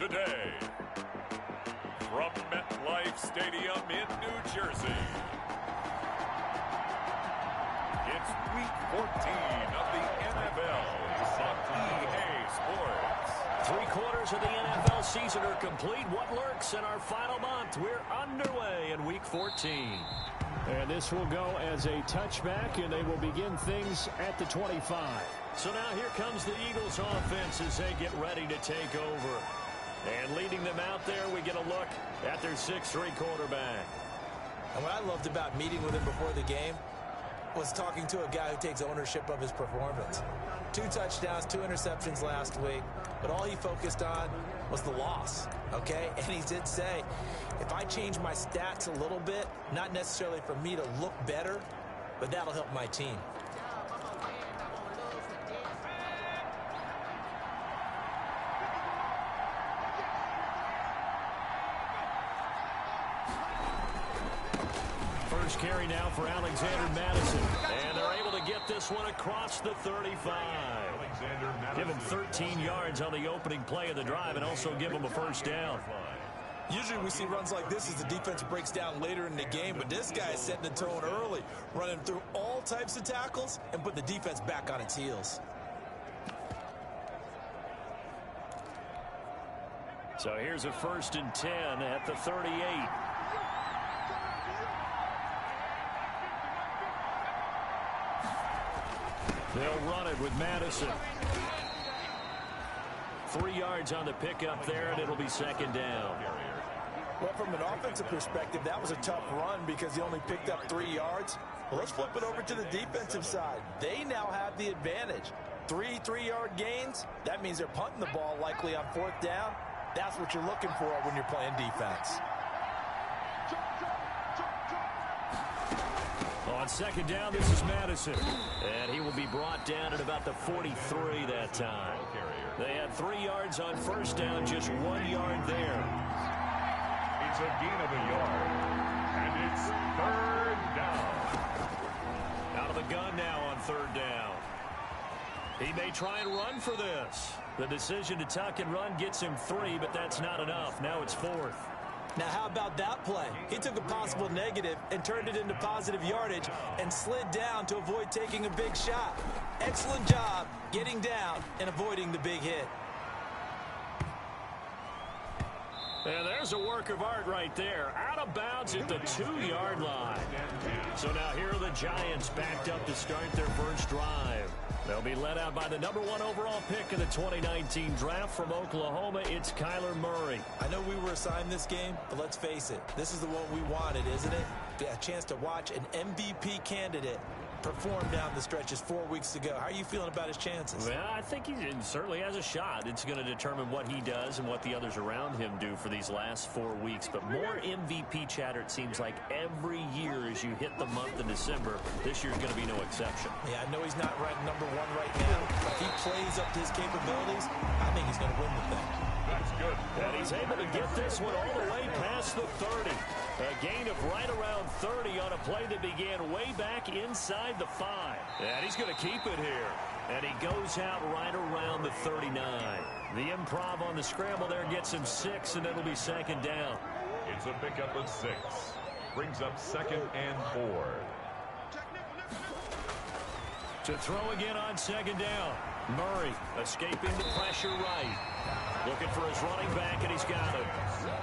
today. From MetLife Stadium in New Jersey, it's Week 14 of the NFL on EA Sports. 3/4 of the NFL season are complete. What lurks in our final month? We're underway in Week 14. And this will go as a touchback, and they will begin things at the 25. So now here comes the Eagles offense as they get ready to take over. And leading them out there, we get a look at their 6'3" quarterback. And what I loved about meeting with him before the game was talking to a guy who takes ownership of his performance. 2 touchdowns, 2 interceptions last week, but all he focused on was the loss, okay? And he did say, if I change my stats a little bit, not necessarily for me to look better, but that'll help my team. First carry now for Alexander Madison. And they're able to get this one across the 35. Give him 13 yards on the opening play of the drive and also give him a first down. Usually we see runs like this as the defense breaks down later in the game, but this guy is setting the tone early, running through all types of tackles and put the defense back on its heels. So here's a 1st and 10 at the 38. They'll run it with Madison. 3 yards on the pickup there, and it'll be 2nd down. Well, from an offensive perspective, that was a tough run because he only picked up 3 yards. Well, let's flip it over to the defensive side. They now have the advantage. 3 3-yard gains, that means they're punting the ball likely on 4th down. That's what you're looking for when you're playing defense. On 2nd down, this is Madison. And he will be brought down at about the 43 that time. They had 3 yards on 1st down, just 1 yard there. It's a gain of a yard, and it's 3rd down. Out of the gun now on 3rd down. He may try and run for this. The decision to tuck and run gets him 3, but that's not enough. Now it's 4th. Now, how about that play? He took a possible negative and turned it into positive yardage and slid down to avoid taking a big shot. Excellent job getting down and avoiding the big hit. And there's a work of art right there. Out of bounds at the 2-yard line. So now here are the Giants backed up to start their first drive. They'll be led out by the #1 overall pick in the 2019 draft from Oklahoma. It's Kyler Murray. I know we were assigned this game, but let's face it. This is the one we wanted, isn't it? A chance to watch an MVP candidate perform down the stretches 4 weeks ago. How are you feeling about his chances? Well, I think he certainly has a shot. It's going to determine what he does and what the others around him do for these last 4 weeks. But more MVP chatter, it seems like, every year as you hit the month of December. This year's going to be no exception. Yeah, I know he's not ranked #1 right now, but if he plays up to his capabilities, I think he's going to win the thing. That's good. And he's able to get this one all the way past the 30. A gain of right around 30 on a play that began way back inside the 5. And he's going to keep it here. And he goes out right around the 39. The improv on the scramble there gets him 6, and it'll be 2nd down. It's a pickup of 6. Brings up 2nd and 4. To throw again on 2nd down. Murray escaping the pressure right. Looking for his running back, and he's got it.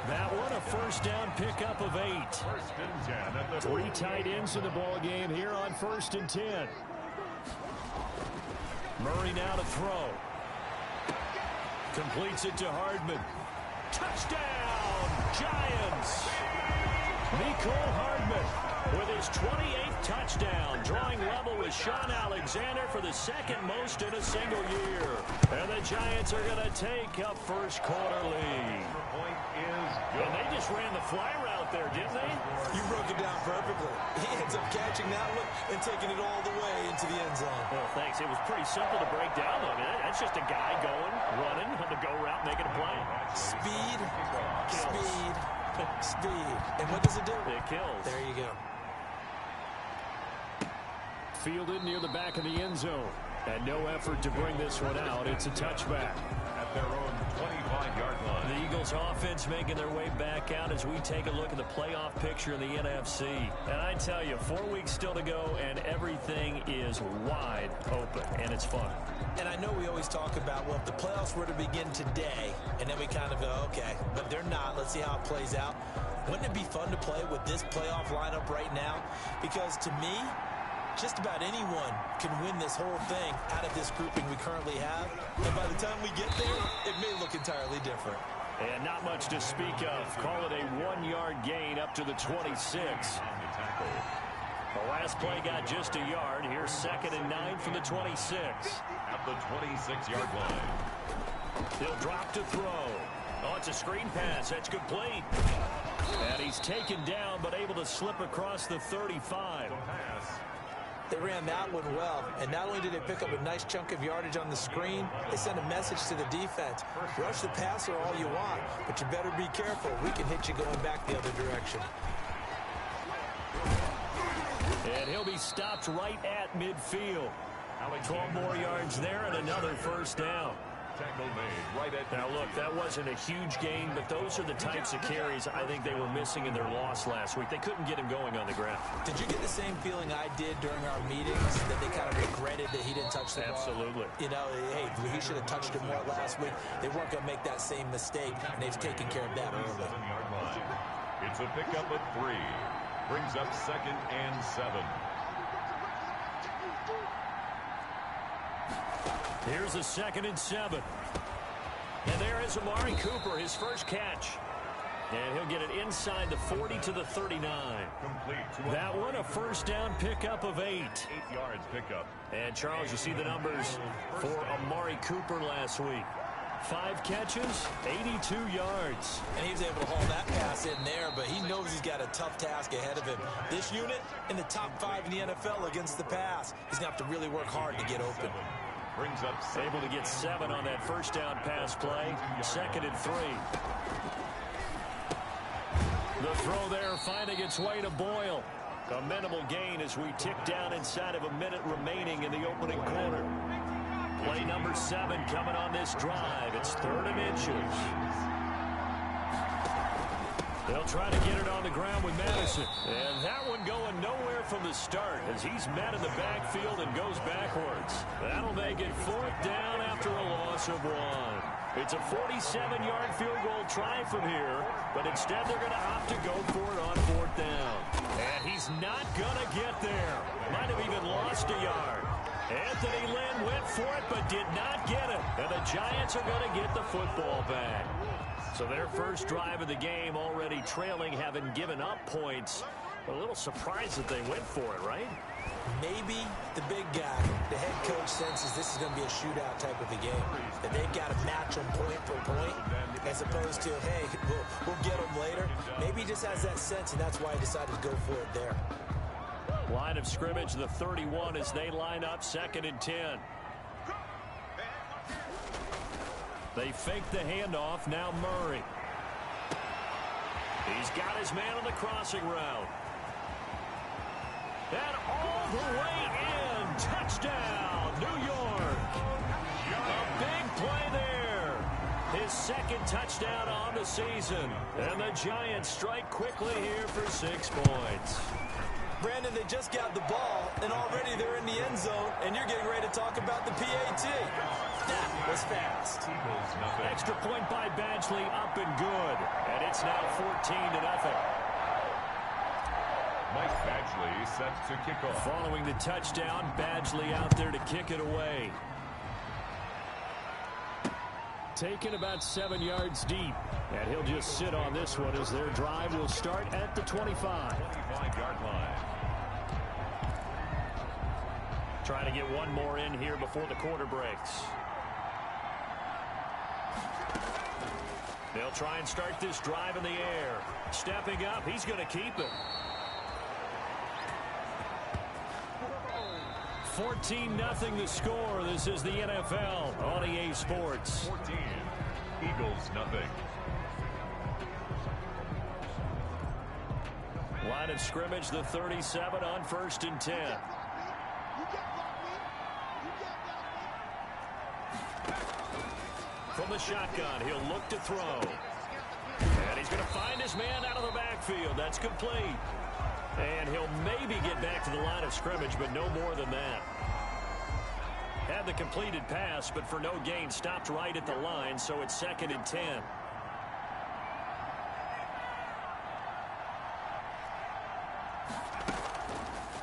That one a 1st down pickup of 8. 1st and 10 at the 3 tight ends in the ball game here on 1st and 10. Murray now to throw. Completes it to Hardman. Touchdown, Giants! Mecole Hardman with his 28th touchdown, drawing level with Sean Alexander for the 2nd most in a single year. And the Giants are going to take a 1st quarter lead. point is good. And they just ran the fly route there, didn't they? You broke it down perfectly. He ends up catching that one and taking it all the way into the end zone. Well, thanks. It was pretty simple to break down, though. I mean, that's just a guy going, running on the go route, making a play. Speed, speed, speed. And what does it do? It kills. There you go. Fielded near the back of the end zone. And no effort to bring this one out. It's a touchback. At their own 25-yard line. The Eagles offense making their way back out as we take a look at the playoff picture in the NFC. And I tell you, 4 weeks still to go, and everything is wide open, and it's fun. And I know we always talk about, well, if the playoffs were to begin today, and then we kind of go, okay, but they're not. Let's see how it plays out. Wouldn't it be fun to play with this playoff lineup right now? Because to me, just about anyone can win this whole thing out of this grouping we currently have. And by the time we get there, it may look entirely different. And not much to speak of. Call it a 1-yard gain up to the 26. The last play got just a yard. Here's 2nd and 9 from the 26. At the 26-yard line. He'll drop to throw. Oh, it's a screen pass. That's complete. And he's taken down, but able to slip across the 35. They ran that one well, and not only did they pick up a nice chunk of yardage on the screen, they sent a message to the defense. Rush the passer all you want, but you better be careful. We can hit you going back the other direction. And he'll be stopped right at midfield. 12 more yards there and another first down. Tackle made right at. Now, look, that wasn't a huge gain, but those are the types of carries I think they were missing in their loss last week. They couldn't get him going on the ground. Did you get the same feeling I did during our meetings, that they kind of regretted that he didn't touch the ball? Absolutely. You know, hey, he should have touched it more last week. They weren't going to make that same mistake, and they've taken care of that early. 7-yard line. It's a pickup of 3. Brings up 2nd and 7. Here's a 2nd and 7. And there is Amari Cooper, his first catch. And he'll get it inside the 40 to the 39. Complete. That one, a first down pickup of 8. 8 yards pickup. And, Charles, you see the numbers for Amari Cooper last week. 5 catches, 82 yards. And he was able to haul that pass in there, but he knows he's got a tough task ahead of him. This unit in the top 5 in the NFL against the pass. He's going to have to really work hard to get open. Brings up Able to get 7 on that first down pass play. 2nd and 3. The throw there finding its way to Boyle. A minimal gain as we tick down inside of a minute remaining in the opening quarter. Play number 7 coming on this drive. It's 3rd and inches. They'll try to get it on the ground with Madison. And that one going nowhere from the start as he's met in the backfield and goes backwards. That'll make it 4th down after a loss of 1. It's a 47-yard field goal try from here, but instead they're going to opt to go for it on 4th down. And he's not going to get there. Might have even lost a yard. Anthony Lynn went for it but did not get it. And the Giants are going to get the football back. So their first drive of the game already trailing, having given up points. A little surprised that they went for it, right? Maybe the big guy, the head coach, senses this is going to be a shootout type of a game. That they've got to match them point for point as opposed to, hey, we'll get them later. Maybe he just has that sense, and that's why he decided to go for it there. Line of scrimmage, the 31 as they line up 2nd and 10. They fake the handoff. Now Murray. He's got his man on the crossing route. And all the way in. Touchdown, New York. A big play there. His 2nd touchdown on the season. And the Giants strike quickly here for 6 points. Brandon, they just got the ball, and already they're in the end zone, and you're getting ready to talk about the PAT. That was fast. Extra point by Badgley, up and good. And it's now 14-0. Mike Badgley set to kick off. Following the touchdown, Badgley out there to kick it away. Taken about 7 yards deep. And he'll just sit on this one as their drive will start at the 25. 25-yard line. Trying to get one more in here before the quarter breaks. They'll try and start this drive in the air. Stepping up, he's going to keep it. 14-0 the score. This is the NFL on EA Sports. 14. Eagles nothing. Line of scrimmage, the 37 on 1st and 10. from the shotgun. He'll look to throw. And he's going to find his man out of the backfield. That's complete. And he'll maybe get back to the line of scrimmage, but no more than that. Had the completed pass, but for no gain, stopped right at the line, so it's 2nd and 10.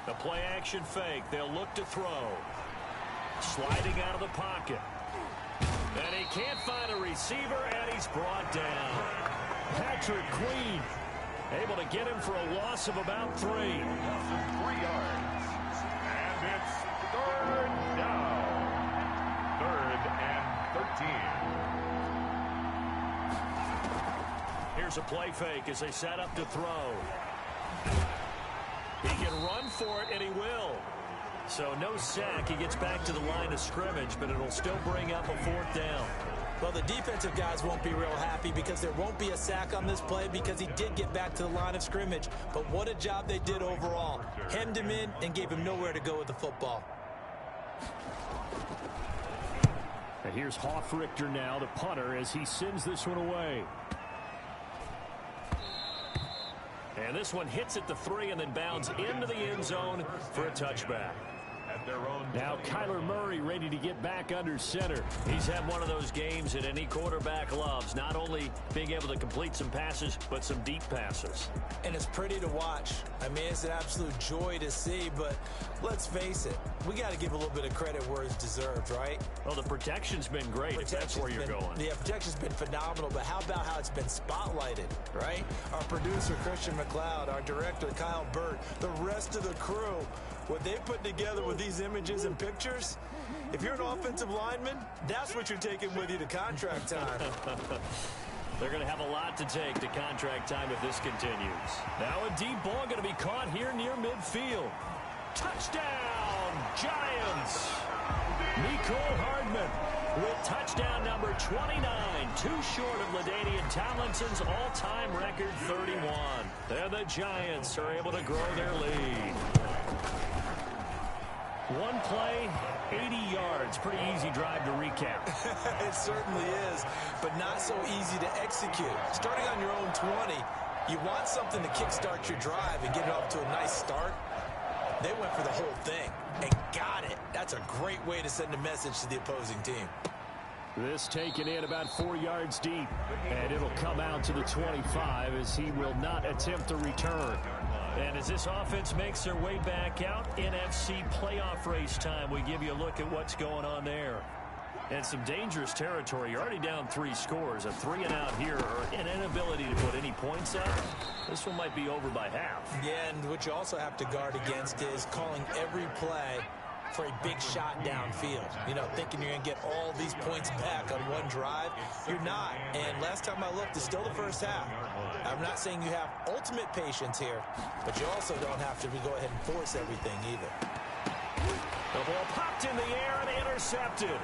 The play action fake. They'll look to throw. Sliding out of the pocket. And he can't find a receiver, and he's brought down. Patrick Queen able to get him for a loss of about 3. 3 yards. And it's 3rd down. 3rd and 13. Here's a play fake as they set up to throw. He can run for it, and he will. So no sack. He gets back to the line of scrimmage, but it'll still bring up a 4th down. Well, the defensive guys won't be real happy because there won't be a sack on this play because he did get back to the line of scrimmage. But what a job they did overall. Hemmed him in and gave him nowhere to go with the football. And here's Hoffrichter now, the punter, as he sends this one away. And this one hits at the 3 and then bounds into the end zone for a touchback. Now Kyler Murray ready to get back under center. He's had one of those games that any quarterback loves. Not only being able to complete some passes, but some deep passes. And it's pretty to watch. I mean, it's an absolute joy to see, but let's face it. We got to give a little bit of credit where it's deserved, right? Well, the protection's been great, if that's where you're going. Yeah, protection's been phenomenal, but how about how it's been spotlighted, right? Our producer, Christian McLeod, our director, Kyle Burt, the rest of the crew, what they put together with these images and pictures, if you're an offensive lineman, that's what you're taking with you to contract time. They're going to have a lot to take to contract time if this continues. Now a deep ball going to be caught here near midfield. Touchdown, Giants! Nicole Hardman with touchdown number 29, too short of LaDainian Tomlinson's all-time record 31. And the Giants are able to grow their lead. One play, 80 yards. Pretty easy drive to recap. It certainly is, but not so easy to execute. Starting on your own 20, you want something to kickstart your drive and get it off to a nice start. They went for the whole thing and got it. That's a great way to send a message to the opposing team. This taken in about 4 yards deep, and it'll come out to the 25 as he will not attempt to return. And as this offense makes their way back out, NFC playoff race time, we give you a look at what's going on there. And some dangerous territory. You're already down 3 scores. A 3-and-out here, or an inability to put any points up. This one might be over by half. Yeah, and what you also have to guard against is calling every play for a big shot downfield. You know, thinking you're going to get all these points back on one drive. You're not. And last time I looked, it's still the first half. I'm not saying you have ultimate patience here, but you also don't have to go ahead and force everything either. The ball popped in the air and intercepted.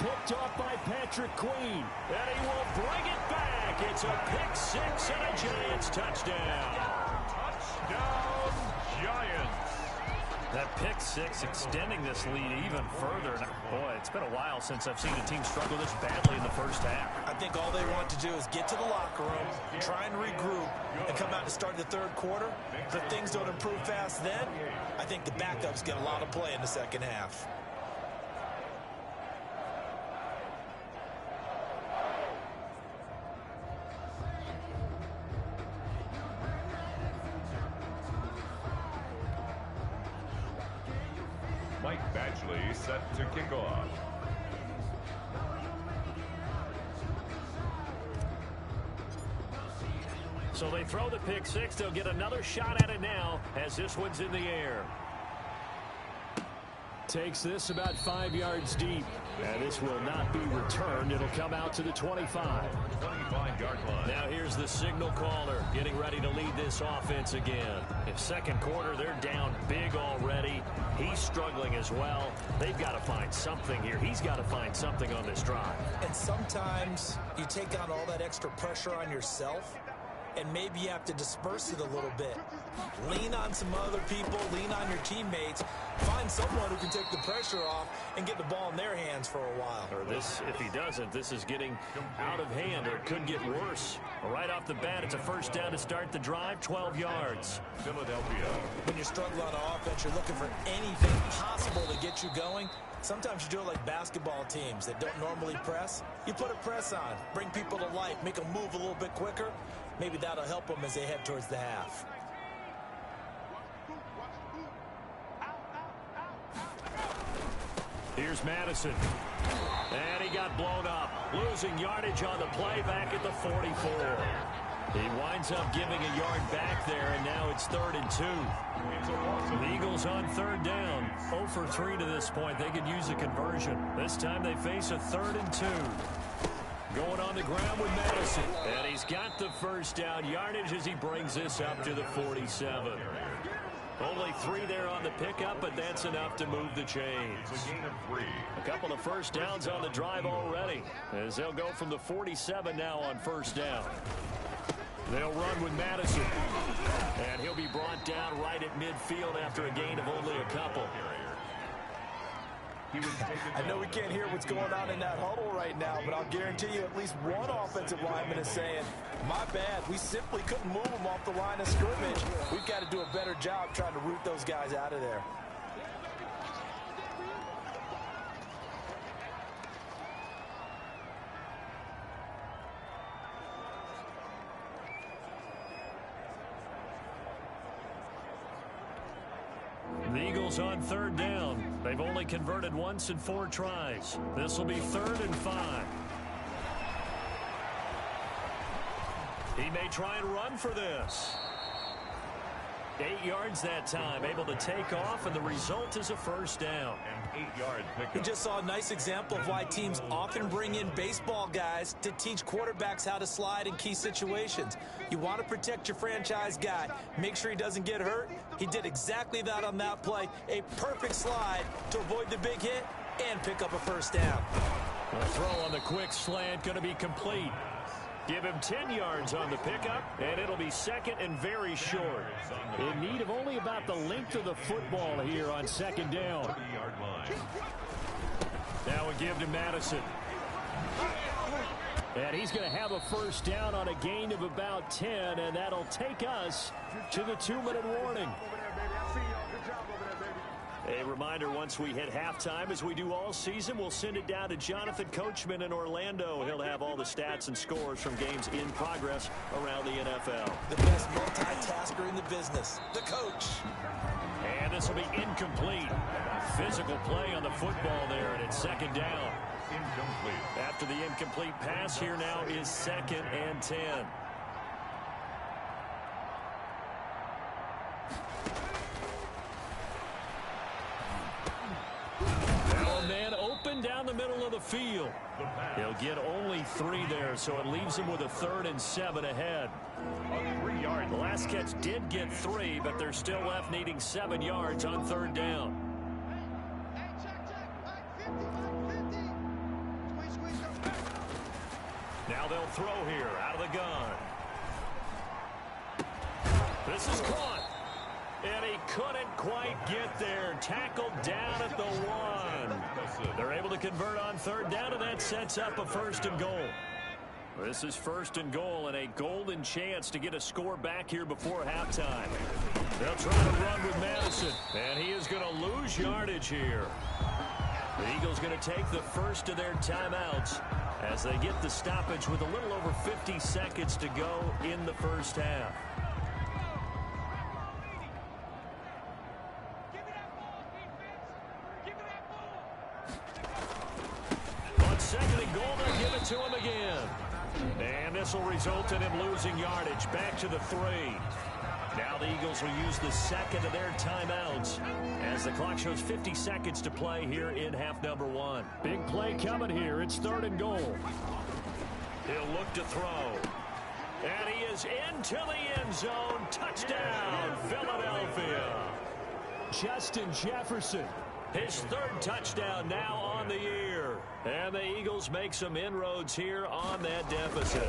Picked off by Patrick Queen. And he will bring it back. It's a pick-6 and a Giants touchdown. Touchdown, Giants. That pick-6 extending this lead even further. Boy, it's been a while since I've seen a team struggle this badly in the first half. I think all they want to do is get to the locker room, try and regroup, and come out and start the third quarter. If things don't improve fast then, I think the backups get a lot of play in the second half. Mike Badgley set to kick off. So they throw the pick-6. They'll get another shot at it now as this one's in the air. Takes this about 5 yards deep. And this will not be returned. It'll come out to the 25. 25-yard line. Now here's the signal caller getting ready to lead this offense again. In second quarter, they're down big already. He's struggling as well. They've got to find something here. He's got to find something on this drive. And sometimes you take on all that extra pressure on yourself, and maybe you have to disperse it a little bit. Lean on some other people, lean on your teammates, find someone who can take the pressure off and get the ball in their hands for a while. Or this, if he doesn't, this is getting out of hand, or it could get worse. Right off the bat, it's a first down to start the drive, 12 yards. Philadelphia. When you struggle on offense, you're looking for anything possible to get you going. Sometimes you do it like basketball teams that don't normally press. You put a press on, bring people to life, make them move a little bit quicker. Maybe that'll help them as they head towards the half. Here's Madison. And he got blown up. Losing yardage on the play back at the 44. He winds up giving a yard back there, and now it's 3rd and 2. The Eagles on 3rd down. 0 for 3 to this point. They could use a conversion. This time they face a 3rd and 2. Going on the ground with Madison. And he's got the first down yardage as he brings this up to the 47. Only 3 there on the pickup, but that's enough to move the chains. A couple of first downs on the drive already, as they'll go from the 47 now on first down. They'll run with Madison, and he'll be brought down right at midfield after a gain of only a couple. I know we can't hear what's going on in that huddle right now, but I'll guarantee you at least one offensive lineman is saying, my bad, we simply couldn't move them off the line of scrimmage. We've got to do a better job trying to root those guys out of there. The Eagles on 3rd down. They've only converted once in 4 tries. This will be 3rd and 5. He may try and run for this. 8 yards that time, able to take off, and the result is a first down. An 8-yard pickup. We just saw a nice example of why teams often bring in baseball guys to teach quarterbacks how to slide in key situations. You want to protect your franchise guy. Make sure he doesn't get hurt. He did exactly that on that play. A perfect slide to avoid the big hit and pick up a first down. The throw on the quick slant going to be complete. Give him 10 yards on the pickup, and it'll be 2nd and very short. In need of only about the length of the football here on 2nd down. Now a give to Madison. And he's going to have a first down on a gain of about 10, and that'll take us to the 2-minute warning. A reminder, once we hit halftime, as we do all season, we'll send it down to Jonathan Coachman in Orlando. He'll have all the stats and scores from games in progress around the NFL. The best multitasker in the business, the coach. And this will be incomplete. Physical play on the football there, and it's 2nd down. Incomplete. After the incomplete pass, here now is 2nd and 10. Down the middle of the field. He'll get only 3 there, so it leaves him with a 3rd and 7 ahead. The last catch did get 3, but they're still left needing 7 yards on 3rd down. Now they'll throw here out of the gun. This is caught. And he couldn't quite get there. Tackled down at the 1. They're able to convert on 3rd down, and that sets up a 1st and goal. This is 1st and goal, and a golden chance to get a score back here before halftime. They'll try to run with Madison, and he is going to lose yardage here. The Eagles going to take the first of their timeouts as they get the stoppage with a little over 50 seconds to go in the first half. On 2nd and goal, they'll give it to him again. And this will result in him losing yardage back to the 3. Now the Eagles will use the 2nd of their timeouts as the clock shows 50 seconds to play here in half number 1. Big play coming here. It's 3rd and goal. He'll look to throw. And he is into the end zone. Touchdown, Philadelphia. Justin Jefferson. His 3rd touchdown now on the year. And the Eagles make some inroads here on that deficit.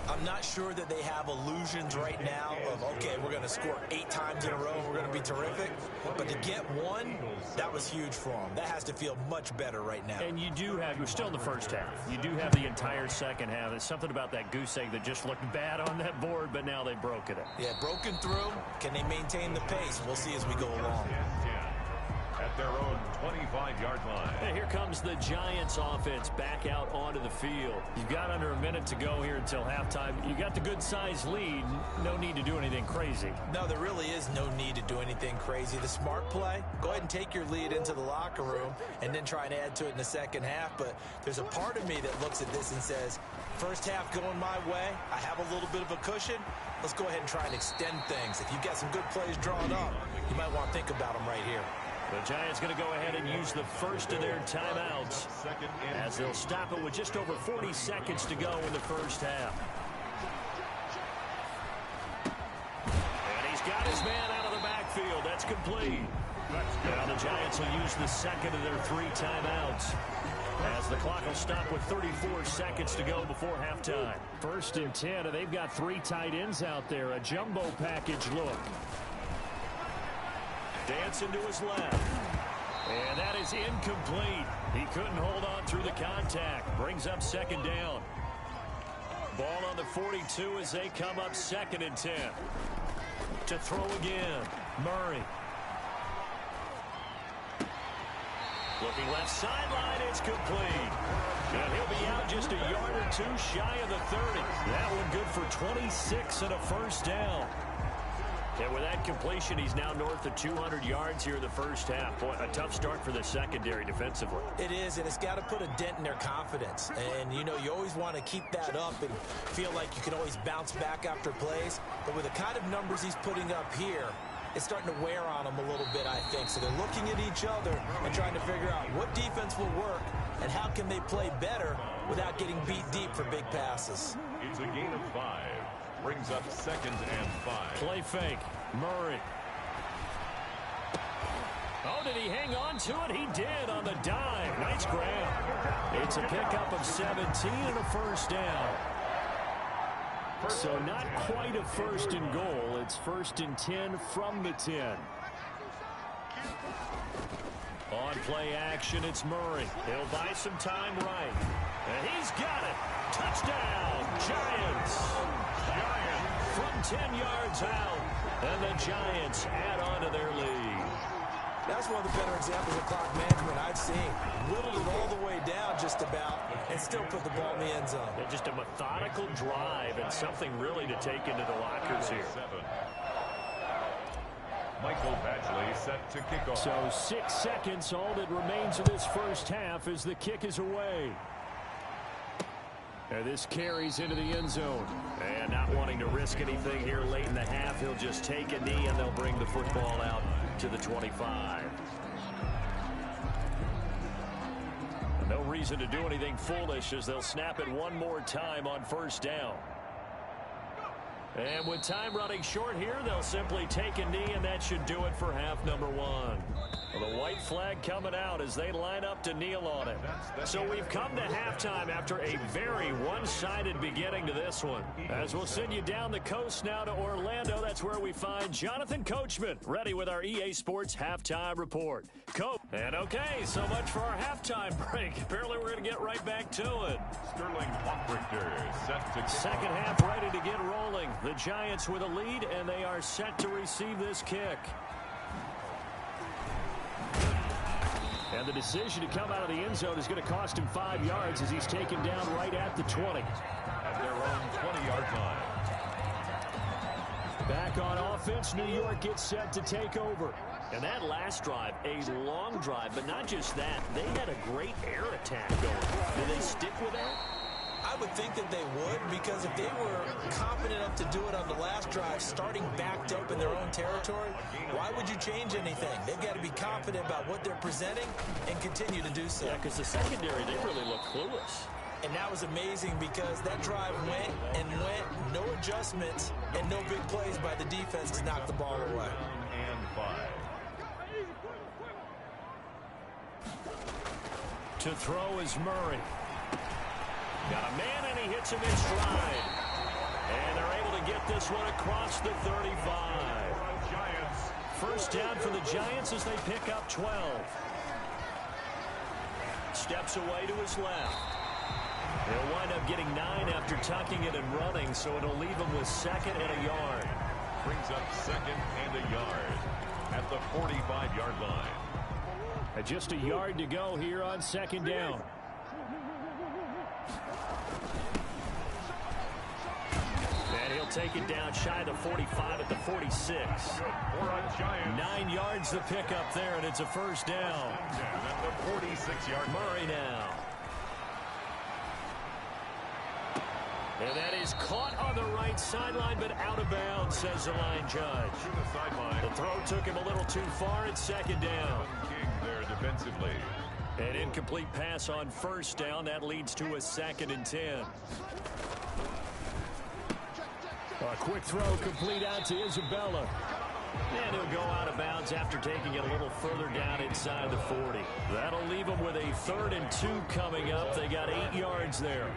I'm not sure that they have illusions right now of, okay, we're going to score 8 times in a row and we're going to be terrific. But to get one, that was huge for them. That has to feel much better right now. And you're still in the first half. You do have the entire second half. There's something about that goose egg that just looked bad on that board, but now they've broken it. Yeah, broken through. Can they maintain the pace? We'll see as we go along. At their own 25-yard line. And here comes the Giants offense back out onto the field. You've got under a minute to go here until halftime. You got the good-sized lead. No need to do anything crazy. No, there really is no need to do anything crazy. The smart play, go ahead and take your lead into the locker room and then try and add to it in the second half. But there's a part of me that looks at this and says, first half going my way, I have a little bit of a cushion. Let's go ahead and try and extend things. If you've got some good plays drawn up, you might want to think about them right here. The Giants going to go ahead and use the first of their timeouts as they'll stop it with just over 40 seconds to go in the first half. And he's got his man out of the backfield. That's complete. Now the Giants will use the second of their 3 timeouts as the clock will stop with 34 seconds to go before halftime. 1st and 10, and they've got 3 tight ends out there. A jumbo package look. Dancing to his left. And that is incomplete. He couldn't hold on through the contact. Brings up 2nd down. Ball on the 42 as they come up 2nd and 10. To throw again. Murray. Looking left sideline. It's complete. And he'll be out just a yard or 2 shy of the 30. That one good for 26 and a first down. And with that completion, he's now north of 200 yards here in the first half. Boy, a tough start for the secondary defensively. It is, and it's got to put a dent in their confidence. And, you know, you always want to keep that up and feel like you can always bounce back after plays. But with the kind of numbers he's putting up here, it's starting to wear on them a little bit, I think. So they're looking at each other and trying to figure out what defense will work and how can they play better without getting beat deep for big passes. It's a gain of 5. Brings up 2nd and 5. Play fake. Murray. Oh, did he hang on to it? He did on the dive. Nice grab. It's a pickup of 17 and a first down. So not quite a 1st and goal. It's 1st and 10 from the 10. On play action, it's Murray. He'll buy some time right. And he's got it. Touchdown, Giants. From 10 yards out. And the Giants add on to their lead. That's one of the better examples of clock management I've seen. Whittled it all the way down just about and still put the ball in the end zone. Yeah, just a methodical drive and something really to take into the lockers here. Michael Badgley set to kick off. So 6 seconds, all that remains of this first half as the kick is away. And this carries into the end zone. And not wanting to risk anything here late in the half, he'll just take a knee and they'll bring the football out to the 25. No reason to do anything foolish as they'll snap it one more time on 1st down. And with time running short here, they'll simply take a knee, and that should do it for half number 1. Well, the white flag coming out as they line up to kneel on it. So we've come to halftime after a very one-sided beginning to this one. As we'll send you down the coast now to Orlando, that's where we find Jonathan Coachman, ready with our EA Sports Halftime Report. Coach. And okay, so much for our halftime break. Apparently we're going to get right back to it. Sterling Hawkrichter set to kick Second off. half ready to get rolling. The Giants with a lead, and they are set to receive this kick. And the decision to come out of the end zone is going to cost him 5 yards as he's taken down right at the 20. At their own 20-yard line. Back on offense, New York gets set to take over. And that last drive, a long drive, but not just that. They had a great air attack going. Did they stick with that? I would think that they would, because if they were confident enough to do it on the last drive, starting backed up in their own territory, why would you change anything? They've got to be confident about what they're presenting and continue to do so. Yeah, because the secondary, they really look clueless. And that was amazing because that drive went and went, no adjustments, and no big plays by the defense to knock the ball away. And 5. To throw is Murray. Got a man, and he hits him in stride. And they're able to get this one across the 35. First down for the Giants as they pick up 12. Steps away to his left. He'll wind up getting 9 after tucking it and running, so it'll leave him with 2nd and a yard. Brings up 2nd and a yard at the 45-yard line. And just a yard to go here on 2nd down. And he'll take it down shy of the 45 at the 46. 9 yards to pick up there, and it's a first down. At the 46-yard Murray now. And that is caught on the right sideline, but out of bounds, says the line judge. The throw took him a little too far. It's 2nd down. King there defensively. An incomplete pass on first down. That leads to a 2nd and 10. A quick throw complete out to Isabella. And he'll go out of bounds after taking it a little further down inside the 40. That'll leave him with a 3rd and 2 coming up. They got 8 yards there.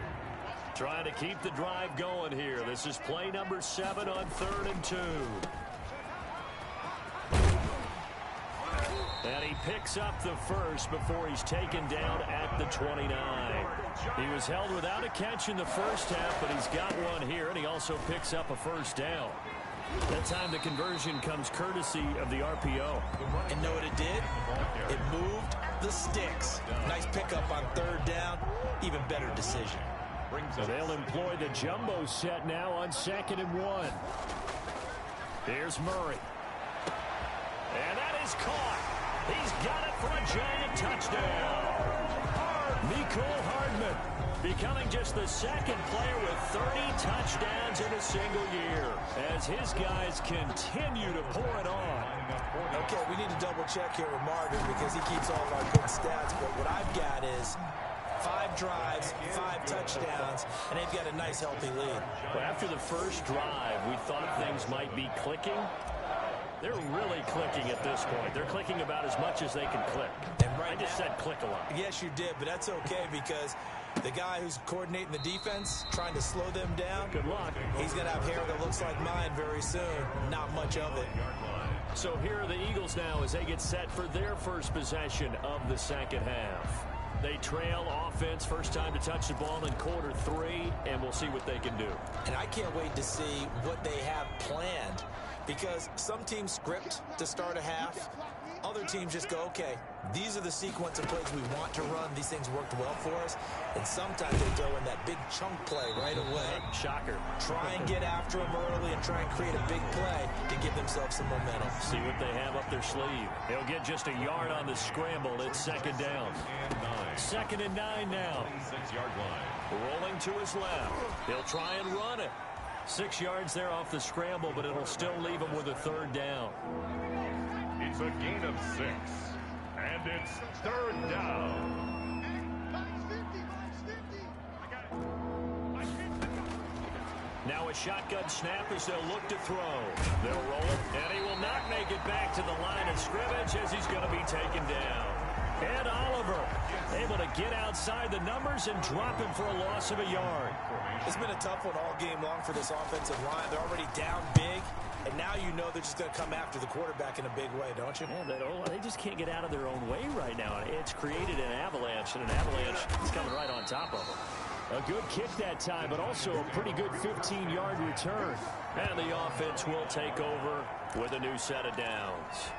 Trying to keep the drive going here. This is play number 7 on 3rd and 2. And he picks up the first before he's taken down at the 29. He was held without a catch in the first half, but he's got one here, and he also picks up a first down. That time the conversion comes courtesy of the RPO. And know what it did? It moved the sticks. Nice pickup on 3rd down. Even better decision. So they'll employ the jumbo set now on 2nd and 1. Here's Murray. And that is caught. He's got it for a giant touchdown. Mecole Hardman becoming just the 2nd player with 30 touchdowns in a single year as his guys continue to pour it on. Okay, we need to double check here with Martin because he keeps all of our good stats, but what I've got is 5 drives, 5 touchdowns, and they've got a nice, healthy lead. Well, after the first drive, we thought things might be clicking. They're really clicking at this point. They're clicking about as much as they can click. And right I just said click a lot. Yes, you did, but that's okay because the guy who's coordinating the defense, trying to slow them down, good luck. He's going to have hair that looks like mine very soon. Not much of it. So here are the Eagles now as they get set for their first possession of the second half. They trail offense, first time to touch the ball in quarter 3, and we'll see what they can do. And I can't wait to see what they have planned because some teams script to start a half. Other teams just go, okay, these are the sequence of plays we want to run. These things worked well for us. And sometimes they throw in that big chunk play right away. Shocker. Try and get after them early and try and create a big play to give themselves some momentum. See what they have up their sleeve. He'll get just a yard on the scramble. It's 2nd down. 2nd and 9 now. 6-yard line. Rolling to his left. He'll try and run it. 6 yards there off the scramble, but it'll still leave him with a 3rd down. It's a gain of 6. And it's 3rd down. Now a shotgun snap as they'll look to throw. They'll roll it, and he will not make it back to the line of scrimmage as he's going to be taken down. Ed Oliver able to get outside the numbers and drop him for a loss of a yard. It's been a tough one all game long for this offensive line. They're already down big, and now you know they're just going to come after the quarterback in a big way, don't you? Yeah, they just can't get out of their own way right now. It's created an avalanche, and an avalanche is coming right on top of them. A good kick that time, but also a pretty good 15-yard return. And the offense will take over with a new set of downs.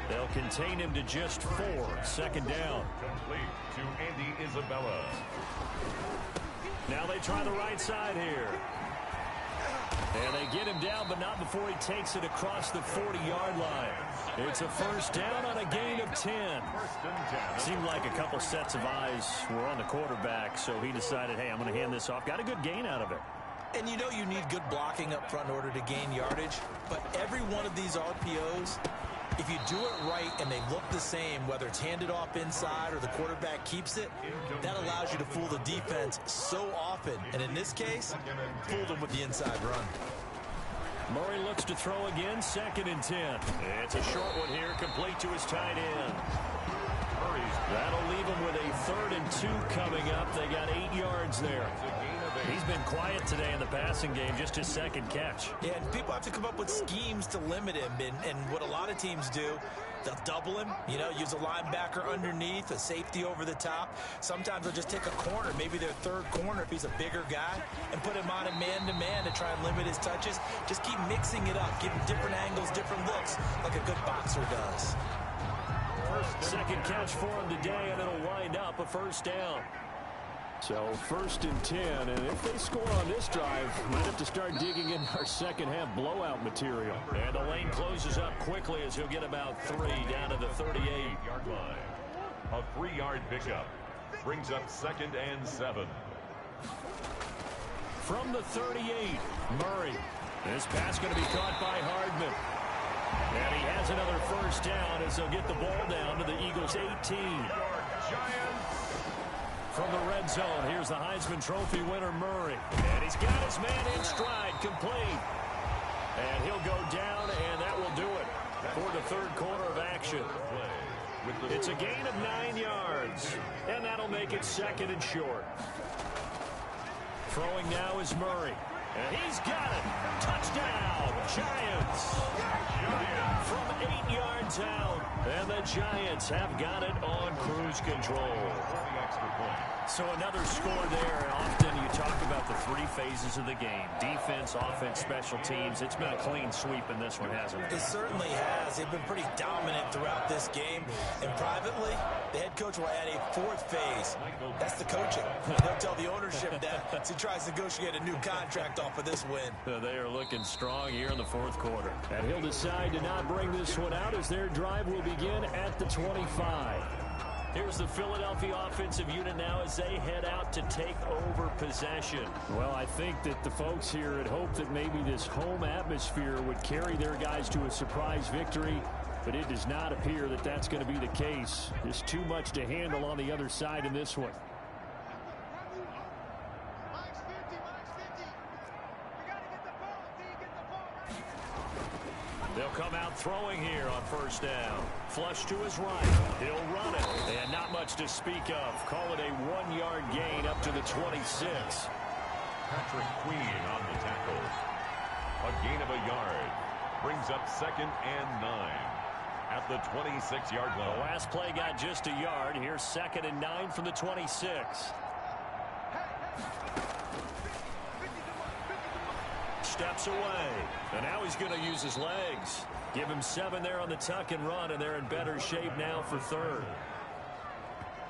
They'll contain him to just 4. 2nd down. Complete to Andy Isabella. Now they try the right side here. And they get him down, but not before he takes it across the 40-yard line. It's a first down on a gain of 10. Seemed like a couple sets of eyes were on the quarterback, so he decided, hey, I'm going to hand this off. Got a good gain out of it. And you know you need good blocking up front in order to gain yardage, but every one of these RPOs, if you do it right and they look the same, whether it's handed off inside or the quarterback keeps it, that allows you to fool the defense so often. And in this case, fooled them with the inside run. Murray looks to throw again, 2nd and 10. It's a short one here, complete to his tight end. That'll leave him with a 3rd and 2 coming up. They got 8 yards there. He's been quiet today in the passing game, just his 2nd catch. Yeah, and people have to come up with schemes to limit him. And what a lot of teams do, they'll double him, use a linebacker underneath, a safety over the top. Sometimes they'll just take a corner, maybe their 3rd corner if he's a bigger guy, and put him on a man-to-man to try and limit his touches. Just keep mixing it up, give him different angles, different looks, like a good boxer does. 2nd catch for him today, and it'll wind up a 1st down. So 1st and 10, and if they score on this drive, might have to start digging in our second half blowout material. And the lane closes up quickly as he'll get about 3 down to the 38-yard line. A 3-yard pickup brings up 2nd and 7. From the 38, Murray. This pass going to be caught by Hardman. And he has another 1st down as they'll get the ball down to the Eagles' 18. From the red zone, here's the Heisman Trophy winner, Murray. And he's got his man in stride, complete. And he'll go down, and that will do it for the 3rd quarter of action. It's a gain of 9 yards, and that'll make it 2nd and short. Throwing now is Murray. And he's got it. Touchdown, Giants. From 8 yards out. And the Giants have got it on cruise control. So another score there. And often you talk about the 3 phases of the game. Defense, offense, special teams. It's been a clean sweep in this one, hasn't it? It certainly has. They've been pretty dominant throughout this game. And privately, the head coach will add a 4th phase. That's the coaching. He'll tell the ownership that as he tries to negotiate a new contract off of this win. They are looking strong here in the 4th quarter. And he'll decide to not bring this one out as their drive will begin at the 25. Here's the Philadelphia offensive unit now as they head out to take over possession. Well, I think that the folks here had hoped that maybe this home atmosphere would carry their guys to a surprise victory, but it does not appear that that's going to be the case. There's too much to handle on the other side in this one. They'll come out throwing here on 1st down. Flush to his right. He'll run it. And not much to speak of. Call it a 1-yard gain up to the 26. Patrick Queen on the tackle. A gain of a yard. Brings up 2nd and 9. At the 26-yard line. The last play got just a yard. Here's 2nd and 9 from the 26. Steps away. And now he's going to use his legs. Give him 7 there on the tuck and run, and they're in better shape now for 3rd.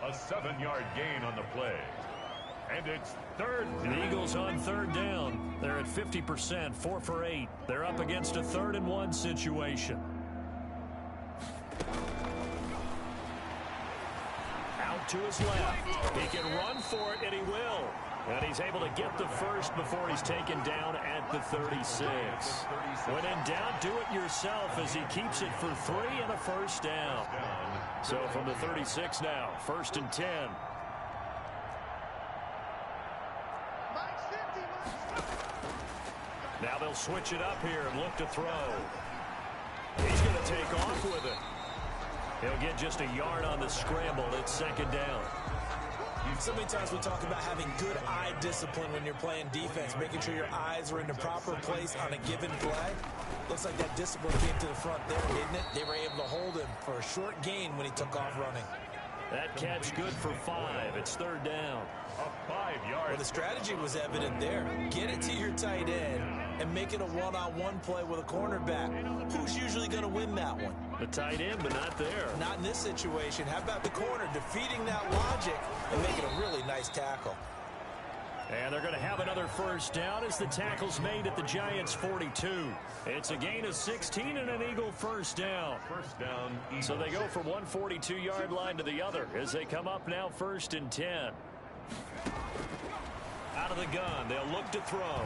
A 7-yard gain on the play. And it's 3rd down. The Eagles on 3rd down. They're at 50%, 4 for 8. They're up against a 3rd and 1 situation. Out to his left. He can run for it, and he will. And he's able to get the 1st before he's taken down at the 36. When in doubt, do it yourself as he keeps it for 3 and a 1st down. So from the 36 now, 1st and 10. Now they'll switch it up here and look to throw. He's going to take off with it. He'll get just a yard on the scramble. It's 2nd down. So many times we talk about having good eye discipline when you're playing defense, making sure your eyes are in the proper place on a given play. Looks like that discipline came to the front there, didn't it? They were able to hold him for a short gain when he took off running. That catch good for 5. It's 3rd down. A 5-yard. Well, the strategy was evident there. Get it to your tight end and make it a one-on-one play with a cornerback. Who's usually going to win that one? The tight end, but not there. Not in this situation. How about the corner defeating that logic and making a really nice tackle? And they're going to have another 1st down as the tackle's made at the Giants' 42. It's a gain of 16 and an Eagle 1st down. 1st down, Eagles. So they go from one 42-yard line to the other as they come up now 1st and 10. Out of the gun, they'll look to throw.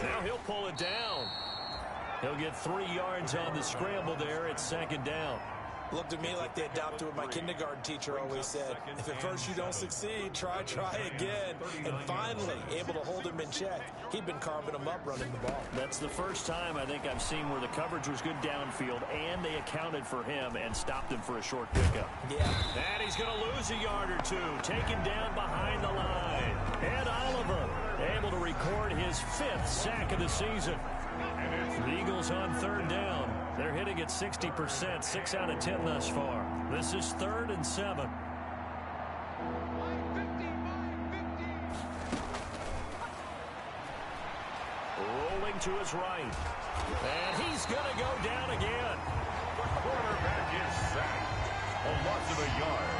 Now he'll pull it down. He'll get 3 yards on the scramble there. It's 2nd down. Looked at me like they adopted what my kindergarten teacher always said. If at first you don't succeed, try again. And finally, able to hold him in check. He'd been carving him up running the ball. That's the first time I think I've seen where the coverage was good downfield, and they accounted for him and stopped him for a short pickup. Yeah. And he's going to lose a yard or two. Taken down behind the line. And Oliver able to record his 5th sack of the season. The Eagles on 3rd down. They're hitting at 60%, 6 out of 10 thus far. This is 3rd and 7. Rolling to his right. And he's going to go down again. The quarterback is sacked. A loss of a yard.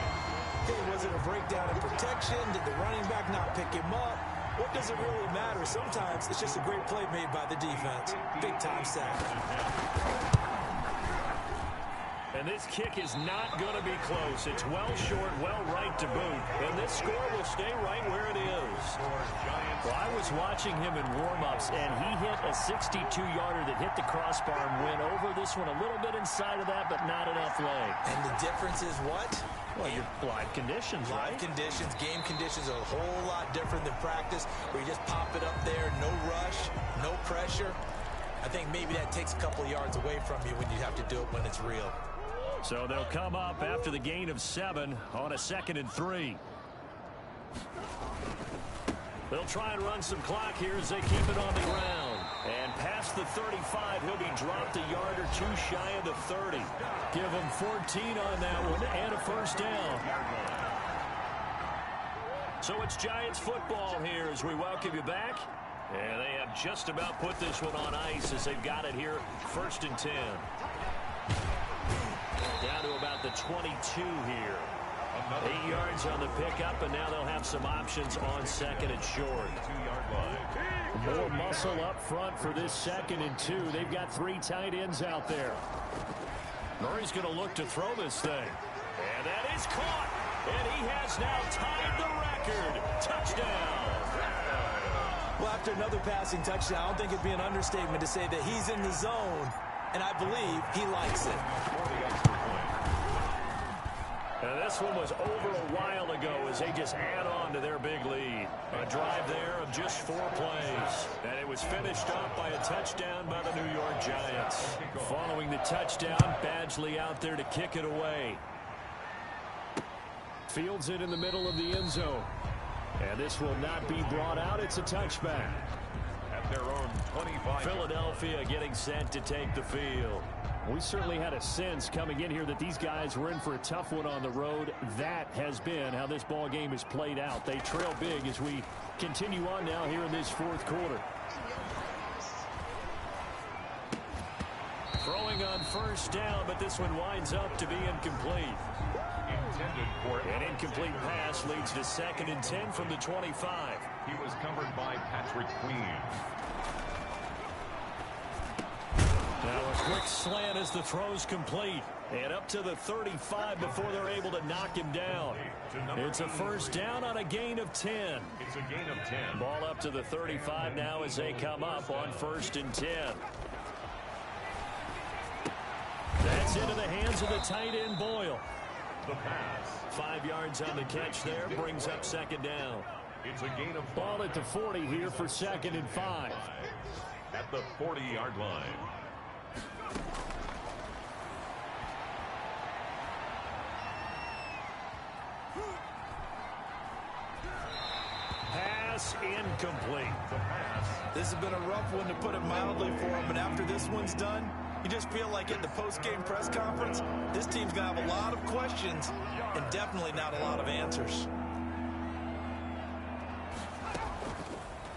Hey, was it a breakdown in protection? Did the running back not pick him up? What does it really matter? Sometimes it's just a great play made by the defense. Big-time sack. And this kick is not going to be close. It's well short, well right to boot. And this score will stay right where it is. Well, I was watching him in warm-ups, and he hit a 62-yarder that hit the crossbar and went over. This one a little bit inside of that, but not enough leg. And the difference is what? Well, your live conditions, right? Live conditions, game conditions are a whole lot different than practice, where you just pop it up there, no rush, no pressure. I think maybe that takes a couple of yards away from you when you have to do it when it's real. So they'll come up after the gain of 7 on a 2nd and 3. They'll try and run some clock here as they keep it on the ground. And past the 35, he'll be dropped a yard or two shy of the 30. Give him 14 on that one and a 1st down. So it's Giants football here as we welcome you back. And they have just about put this one on ice as they've got it here 1st and 10. Down to about the 22 here. 8 yards on the pickup, and now they'll have some options on 2nd and short. 2-yard line. More muscle up front for this 2nd and 2. They've got 3 tight ends out there. Murray's going to look to throw this thing. And that is caught. And he has now tied the record. Touchdown. Well, after another passing touchdown, I don't think it'd be an understatement to say that he's in the zone, and I believe he likes it. And this one was over a while ago as they just add on to their big lead. A drive there of just 4 plays. And it was finished off by a touchdown by the New York Giants. Following the touchdown, Badgley out there to kick it away. Fields it in the middle of the end zone. And this will not be brought out. It's a touchback. At their own 25. Philadelphia getting set to take the field. We certainly had a sense coming in here that these guys were in for a tough one on the road. That has been how this ball game has played out. They trail big as we continue on now here in this 4th quarter. Throwing on 1st down, but this one winds up to be incomplete. Intended for an incomplete pass leads to 2nd and 10 from the 25. He was covered by Patrick Queen. Now a quick slant as the throw's complete. And up to the 35 before they're able to knock him down. It's a 1st down on a gain of 10. It's a gain of 10. Ball up to the 35 now as they come up on 1st and 10. That's into the hands of the tight end Boyle. The pass. 5 yards on the catch there, brings up 2nd down. It's a gain of 5. Ball at the 40 here for 2nd and 5. At the 40-yard line. Pass incomplete. The pass. This has been a rough one, to put it mildly, for him. And after this one's done, you just feel like at the post-game press conference, this team's going to have a lot of questions and definitely not a lot of answers.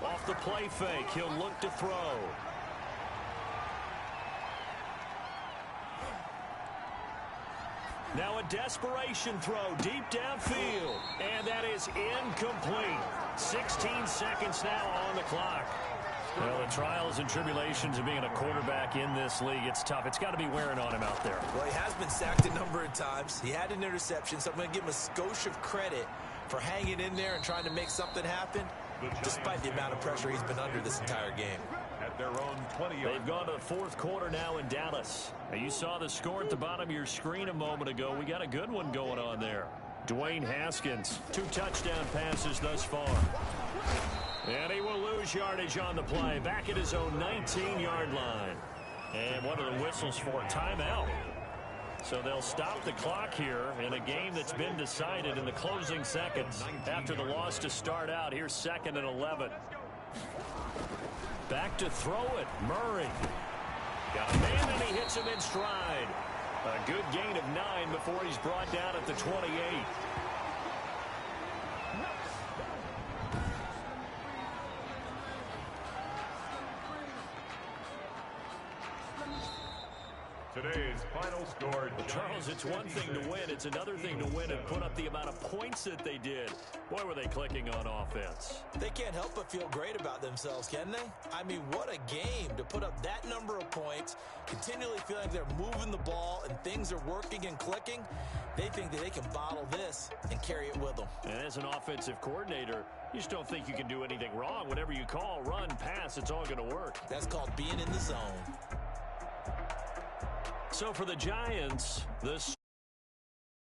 Off the play fake, he'll look to throw. Now a desperation throw deep downfield. And that is incomplete. 16 seconds now on the clock. Well, the trials and tribulations of being a quarterback in this league, it's tough. It's got to be wearing on him out there. Well, he has been sacked a number of times. He had an interception, so I'm going to give him a skosh of credit for hanging in there and trying to make something happen, despite the amount of pressure he's been under this entire game. At at their own 20-yard. They've gone to the fourth quarter now in Dallas. Now, you saw the score at the bottom of your screen a moment ago. We got a good one going on there. Dwayne Haskins, 2 touchdown passes thus far. And he will lose yardage on the play. Back at his own 19-yard line. And one of the whistles for a timeout. So they'll stop the clock here in a game that's been decided in the closing seconds. After the loss to start out, here's 2nd and 11. Back to throw it. Murray. Got a man, and he hits him in stride. A good gain of 9 before he's brought down at the 28. Today's final score. Well, Charles, it's one thing to win. It's another thing to win and put up the amount of points that they did. Boy, were they clicking on offense. They can't help but feel great about themselves, can they? I mean, what a game to put up that number of points, continually feeling like they're moving the ball and things are working and clicking. They think that they can bottle this and carry it with them. And as an offensive coordinator, you just don't think you can do anything wrong. Whatever you call, run, pass, it's all going to work. That's called being in the zone. So for the Giants, this